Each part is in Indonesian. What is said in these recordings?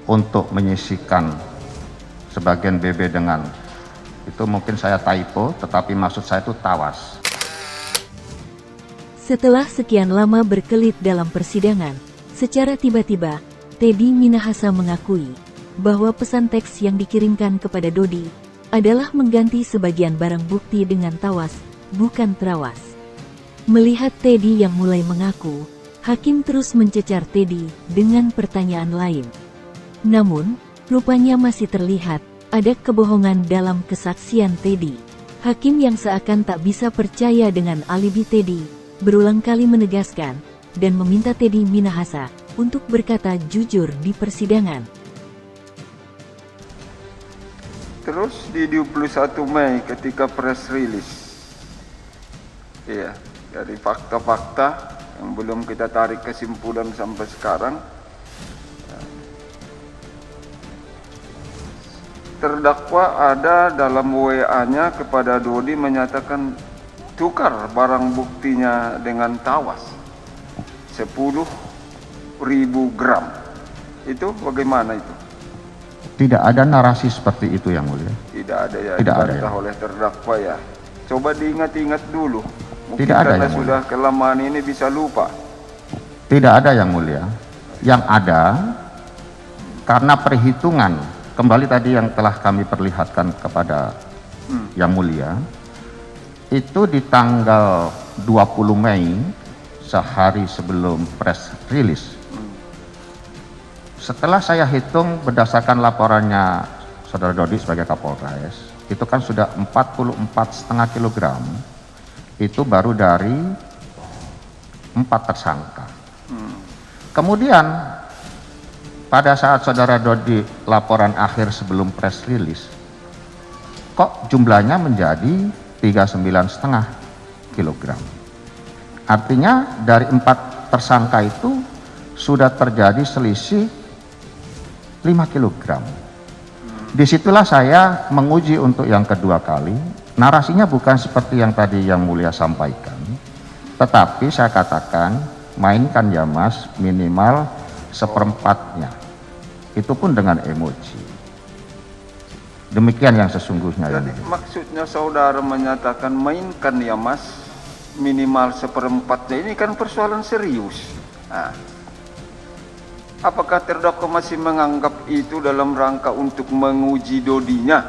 untuk menyisikan sebagian BB dengan itu mungkin saya typo, tetapi maksud saya itu tawas. Setelah sekian lama berkelit dalam persidangan, secara tiba-tiba, Teddy Minahasa mengakui bahwa pesan teks yang dikirimkan kepada Dodi adalah mengganti sebagian barang bukti dengan tawas, bukan trawas. Melihat Teddy yang mulai mengaku, hakim terus mencecar Teddy dengan pertanyaan lain. Namun, rupanya masih terlihat ada kebohongan dalam kesaksian Teddy. Hakim yang seakan tak bisa percaya dengan alibi Teddy, berulang kali menegaskan dan meminta Teddy Minahasa untuk berkata jujur di persidangan. Terus di 21 Mei ketika press release, dari fakta-fakta yang belum kita tarik kesimpulan sampai sekarang, terdakwa ada dalam WA-nya kepada Dodi menyatakan tukar barang buktinya dengan tawas 10.000 gram. Itu bagaimana itu? Tidak ada narasi seperti itu yang mulia. Tidak ada ya, tidak ada ya. Oleh terdakwa ya. Coba diingat-ingat dulu. Mungkin tidak ada karena yang sudah mulia. kelamaan ini bisa lupa. Tidak ada yang mulia. Yang ada karena perhitungan, kembali tadi yang telah kami perlihatkan kepada yang mulia, itu di tanggal 20 Mei, sehari sebelum press release. Setelah saya hitung berdasarkan laporannya Saudara Dodi sebagai Kapolres, itu kan sudah 44,5 kilogram. Itu baru dari 4 tersangka. Kemudian pada saat Saudara Dodi laporan akhir sebelum press release, kok jumlahnya menjadi 39,5 kilogram. Artinya dari 4 tersangka itu sudah terjadi selisih 5 kilogram. Disitulah saya menguji untuk yang kedua kali. Narasinya bukan seperti yang tadi yang mulia sampaikan, tetapi saya katakan mainkan ya mas minimal 1/4-nya. Itu pun dengan emoji. Demikian yang sesungguhnya. Jadi maksudnya saudara menyatakan mainkan ya mas minimal 1/4-nya, ini kan persoalan serius. Apakah terdakwa masih menganggap itu dalam rangka untuk menguji Dodinya?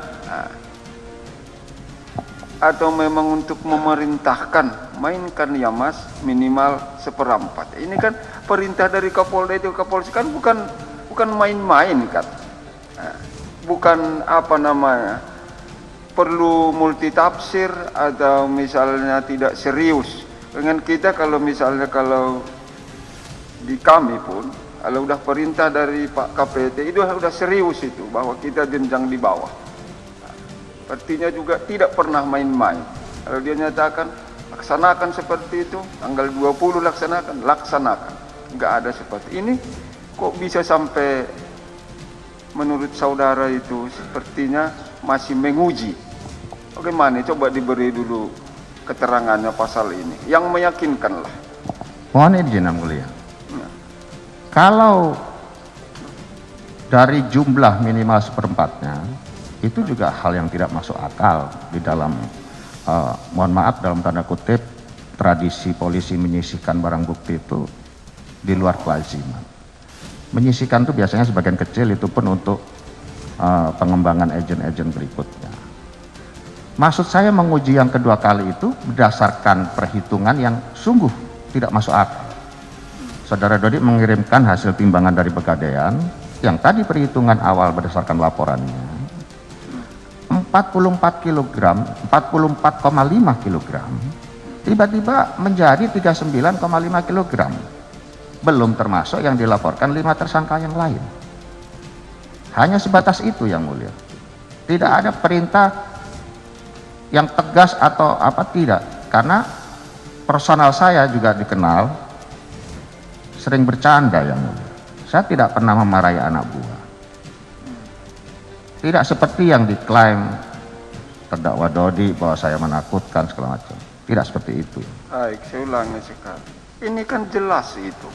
Atau memang untuk memerintahkan mainkan ya mas minimal 1/4? Ini kan perintah dari Kapolda itu, Kapolres kan bukan main-main kan. Bukan perlu multitafsir atau misalnya tidak serius. Dengan kita kalau di kami pun kalau udah perintah dari Pak KPT itu udah serius itu, bahwa kita jenjang di bawah. Artinya juga tidak pernah main-main. Kalau dia nyatakan laksanakan seperti itu, tanggal 20 laksanakan. Enggak ada seperti ini. Kok bisa sampai menurut saudara itu sepertinya masih menguji? Bagaimana? Coba diberi dulu keterangannya pasal ini yang meyakinkan lah. Mohon izin yang mulia. Kalau dari jumlah minimal 1/4-nya, itu juga hal yang tidak masuk akal di dalam, mohon maaf dalam tanda kutip, tradisi polisi menyisihkan barang bukti itu di luar kewajiban. Menyisihkan itu biasanya sebagian kecil, itu pun untuk pengembangan agen-agen berikutnya. Maksud saya menguji yang kedua kali itu berdasarkan perhitungan yang sungguh tidak masuk akal. Saudara Dodi mengirimkan hasil timbangan dari Pegadaian yang tadi perhitungan awal berdasarkan laporannya 44 kg, 44,5 kg tiba-tiba menjadi 39,5 kg. Belum termasuk yang dilaporkan 5 tersangka yang lain. Hanya sebatas itu yang mulia. Tidak ada perintah yang tegas atau apa, tidak. Karena personal saya juga dikenal sering bercanda yang mulia. Saya tidak pernah memarahi anak buah. Tidak seperti yang diklaim terdakwa Dodi bahwa saya menakutkan segala macam. Tidak seperti itu. Baik, saya ulangi sekali. Ini kan jelas itu.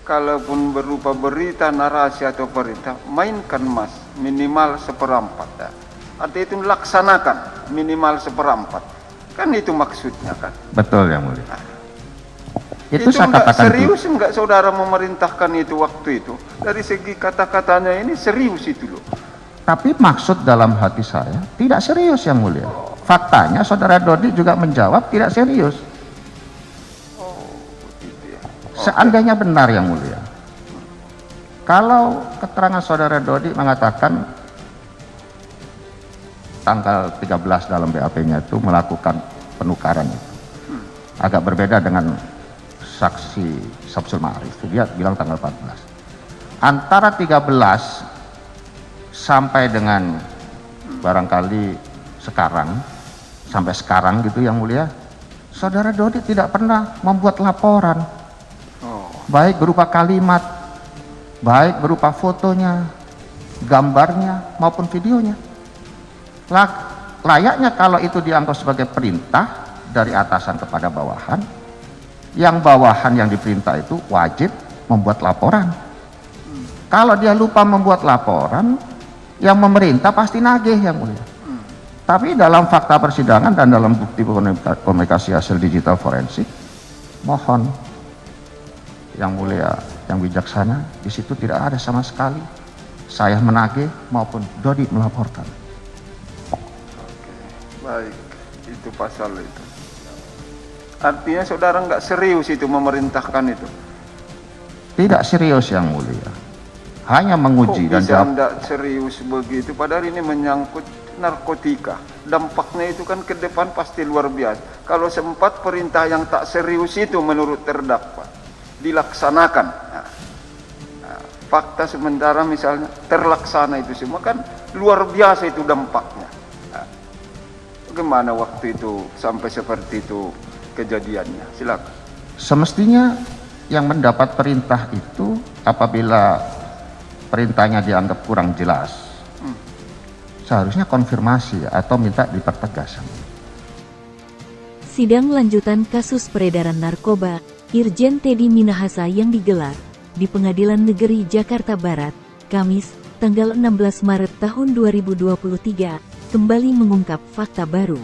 kalaupun berupa berita, narasi atau perintah, mainkan mas, minimal seperempat. Ya. Artinya itu laksanakan minimal seperempat. Kan itu maksudnya kan. Betul yang mulia. Itu saya enggak katakan serius enggak saudara memerintahkan itu waktu itu. Dari segi kata-katanya ini serius itu loh. Tapi maksud dalam hati saya tidak serius yang mulia. Faktanya saudara Dodi juga menjawab tidak serius. Seandainya benar yang mulia, kalau keterangan saudara Dodi mengatakan tanggal 13 dalam BAP-nya itu melakukan penukaran itu, agak berbeda dengan saksi Samsul Ma'arif, dia bilang tanggal 14. Antara 13 sampai dengan barangkali sekarang, sampai sekarang gitu yang mulia, saudara Dodi tidak pernah membuat laporan, baik berupa kalimat, baik berupa fotonya, gambarnya maupun videonya. Layaknya kalau itu dianggap sebagai perintah dari atasan kepada bawahan, yang bawahan yang diperintah itu wajib membuat laporan. Kalau dia lupa membuat laporan, yang memerintah pasti nagih yang mulia. Tapi dalam fakta persidangan dan dalam bukti komunikasi hasil digital forensik, mohon yang mulia, yang bijaksana, di situ tidak ada sama sekali saya menagih maupun Dodi melaporkan. Baik, itu pasal itu. Artinya saudara nggak serius itu memerintahkan itu. Tidak serius yang mulia, hanya menguji dan bisa jawab. tidak serius begitu, padahal ini menyangkut narkotika. Dampaknya itu kan ke depan pasti luar biasa. Kalau sempat perintah yang tak serius itu menurut terdakwa dilaksanakan, fakta sementara misalnya terlaksana itu semua, kan luar biasa itu dampaknya. Bagaimana waktu itu sampai seperti itu kejadiannya? Silakan. Semestinya yang mendapat perintah itu apabila perintahnya dianggap kurang jelas, seharusnya konfirmasi atau minta dipertegas. Sidang lanjutan kasus peredaran narkoba Irjen Teddy Minahasa yang digelar di Pengadilan Negeri Jakarta Barat, Kamis, tanggal 16 Maret tahun 2023, kembali mengungkap fakta baru.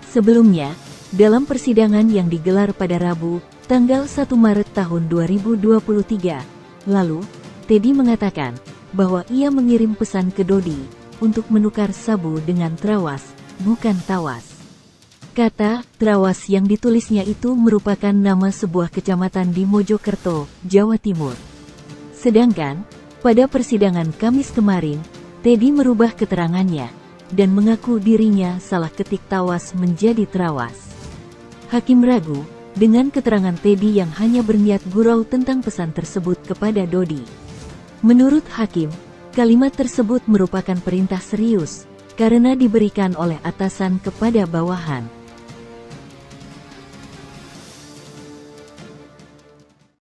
Sebelumnya, dalam persidangan yang digelar pada Rabu, tanggal 1 Maret tahun 2023, lalu, Teddy mengatakan bahwa ia mengirim pesan ke Dodi untuk menukar sabu dengan trawas, bukan tawas. Kata trawas yang ditulisnya itu merupakan nama sebuah kecamatan di Mojokerto, Jawa Timur. Sedangkan, pada persidangan Kamis kemarin, Teddy merubah keterangannya dan mengaku dirinya salah ketik tawas menjadi trawas. Hakim ragu dengan keterangan Teddy yang hanya berniat gurau tentang pesan tersebut kepada Dodi. Menurut hakim, kalimat tersebut merupakan perintah serius karena diberikan oleh atasan kepada bawahan.